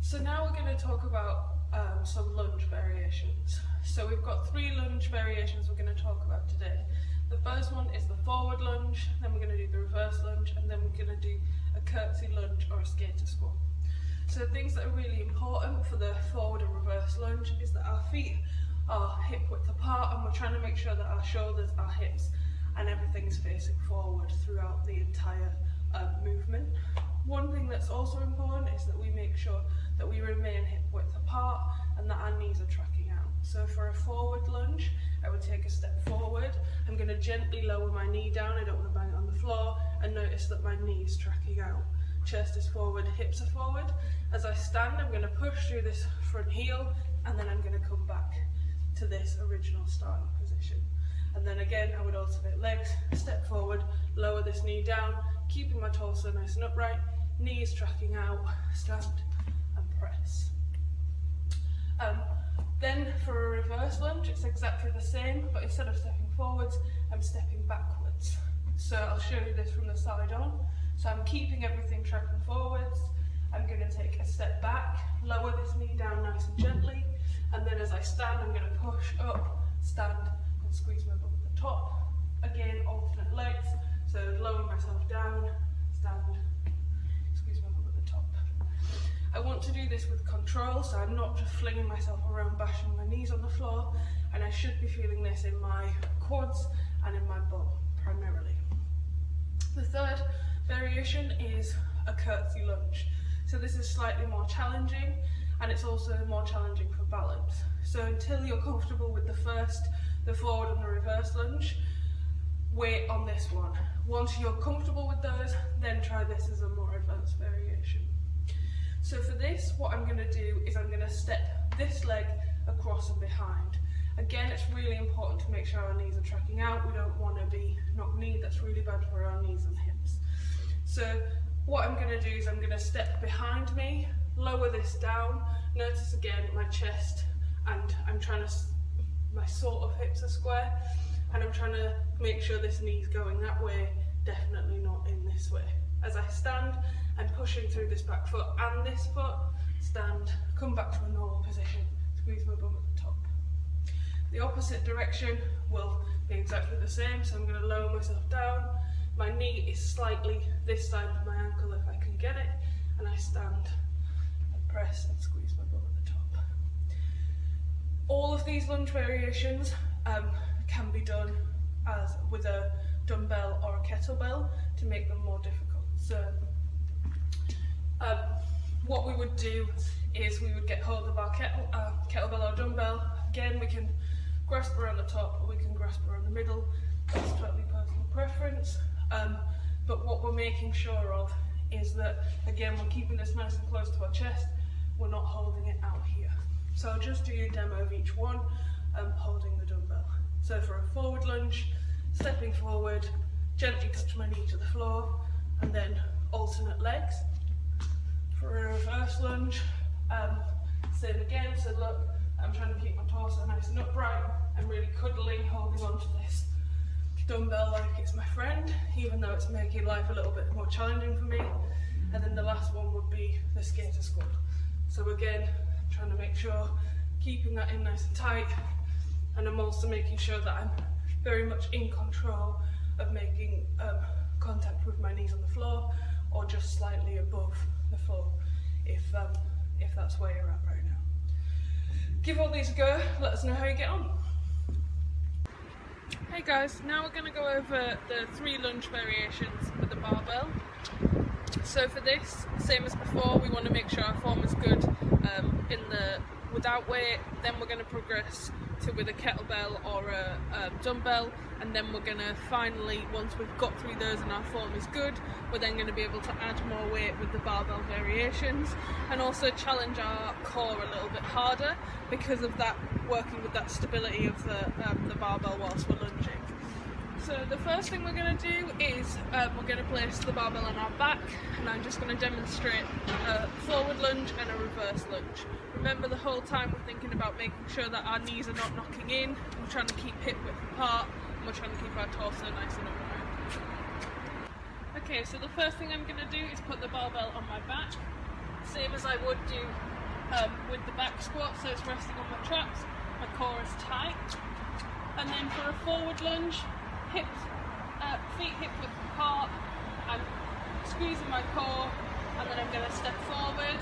So now we're going to talk about some lunge variations. So we've got 3 lunge variations we're going to talk about today. The first one is the forward lunge, then we're going to do the reverse lunge, and then we're going to do a curtsy lunge or a skater squat. So things that are really important for the forward and reverse lunge is that our feet are hip width apart, and we're trying to make sure that our shoulders, our hips and everything's facing forward throughout the entire movement. One thing that's also important is that we make sure that we remain hip width apart and that our knees are tracking out. So for a forward lunge, I would take a step forward. I'm going to gently lower my knee down, I don't want to bang it on the floor, and notice that my knee is tracking out. Chest is forward, hips are forward. As I stand, I'm going to push through this front heel, and then I'm going to come back to this original starting position. And then again, I would alternate legs, step forward, lower this knee down, keeping my torso nice and upright, knees tracking out, stand and press. Then for a reverse lunge, it's exactly the same, but instead of stepping forwards, I'm stepping backwards. So I'll show you this from the side on. So I'm keeping everything tracking forwards. I'm going to take a step back, lower this knee down nice and gently, and then as I stand, I'm going to push up, stand, and squeeze my bum at the top. Again, alternate legs, so lower myself down, stand, squeeze my bum at the top. I want to do this with control, so I'm not just flinging myself around, bashing my knees on the floor, and I should be feeling this in my quads and in my bum, primarily. The third variation is a curtsy lunge. So this is slightly more challenging, and it's also more challenging for balance. So until you're comfortable with the forward and the reverse lunge, wait on this one. Once you're comfortable with those, then try this as a more advanced variation. So for this, what I'm going to do is I'm going to step this leg across and behind. Again, it's really important to make sure our knees are tracking out. We don't want to be knock-kneed, that's really bad for our knees and hips. So what I'm going to do is I'm going to step behind me, lower this down, notice again my chest, and I'm trying to, my sort of hips are square, and I'm trying to make sure this knee's going that way, definitely not in this way. As I stand, I'm pushing through this back foot and this foot, stand, come back to a normal position, squeeze my bum at the top. The opposite direction will be exactly the same, so I'm going to lower myself down, my knee is slightly this side of my ankle if I can get it, and I stand and press and squeeze my bum at the top. All of these lunge variations can be done with a dumbbell or a kettlebell to make them more difficult. So what we would do is we would get hold of our kettlebell or dumbbell. Again, we can grasp around the top or we can grasp around the middle. That's totally personal preference. But what we're making sure of is that, again, we're keeping this nice and close to our chest. We're not holding it out here. So I'll just do a demo of each one, holding the dumbbell. So for a forward lunge, stepping forward, gently touch my knee to the floor, and then alternate legs. For a reverse lunge, same again, so look, I'm trying to keep my torso nice and upright. I'm really cuddling, holding on to this dumbbell like it's my friend, even though it's making life a little bit more challenging for me. And then the last one would be the skater squat. So again, trying to make sure, keeping that in nice and tight, and I'm also making sure that I'm very much in control of making contact with my knees on the floor, or just slightly above the floor, if that's where you're at right now. Give all these a go, let us know how you get on. Hey guys, now we're going to go over the 3 lunge variations with the barbell. So for this, same as before, we want to make sure our form is good without weight. Then we're going to progress to with a kettlebell or a dumbbell, and then we're going to finally, once we've got through those and our form is good, we're then going to be able to add more weight with the barbell variations, and also challenge our core a little bit harder because of that, working with that stability of the barbell whilst we're lunging. So the first thing we're going to do is we're going to place the barbell on our back, and I'm just going to demonstrate a forward lunge and a reverse lunge. Remember, the whole time we're thinking about making sure that our knees are not knocking in, we're trying to keep hip width apart, and we're trying to keep our torso nice and upright. Okay, so the first thing I'm going to do is put the barbell on my back, same as I would do with the back squat, so it's resting on my traps, my core is tight. And then for a forward lunge, feet hip width apart, I'm squeezing my core, and then I'm going to step forward,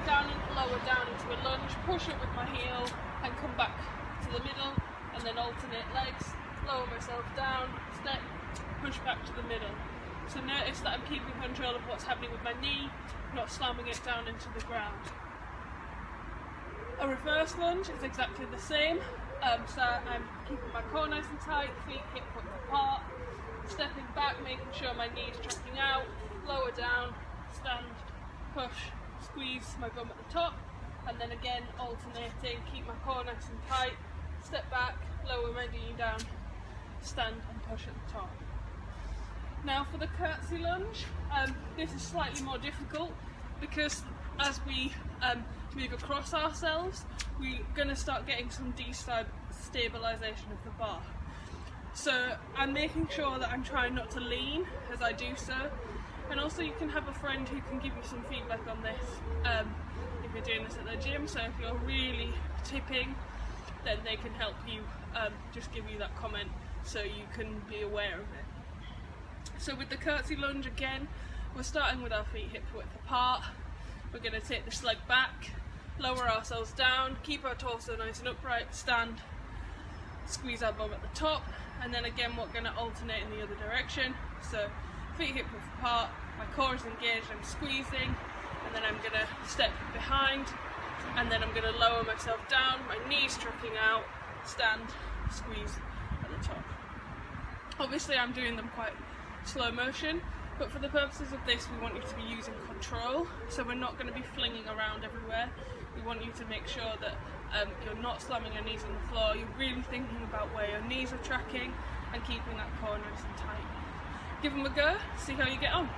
down and lower down into a lunge, push up with my heel, and come back to the middle, and then alternate legs, lower myself down, step, push back to the middle. So notice that I'm keeping control of what's happening with my knee, not slamming it down into the ground. A reverse lunge is exactly the same, so I'm keeping my core nice and tight, feet hip width apart, stepping back, making sure my knee is tracking out, lower down, stand, push, squeeze my bum at the top, and then again alternating, keep my core nice and tight, step back, lower my knee down, stand and push at the top. Now for the curtsy lunge, this is slightly more difficult because as we move across ourselves, we're going to start getting some destabilisation of the bar. So I'm making sure that I'm trying not to lean as I do so, and also you can have a friend who can give you some feedback on this if you're doing this at the gym. So if you're really tipping, then they can help you, just give you that comment so you can be aware of it. So with the curtsy lunge again, we're starting with our feet hip width apart. We're going to take this leg back, lower ourselves down, keep our torso nice and upright, stand, squeeze our bum at the top, and then again we're going to alternate in the other direction. So feet hip width apart, my core is engaged, I'm squeezing, and then I'm going to step behind, and then I'm going to lower myself down, my knees trucking out, stand, squeeze at the top. Obviously I'm doing them quite slow motion, but for the purposes of this we want you to be using control, so we're not going to be flinging around everywhere. We want you to make sure that you're not slamming your knees on the floor, you're really thinking about where your knees are tracking and keeping that core nice and tight. Give them a go, see how you get on.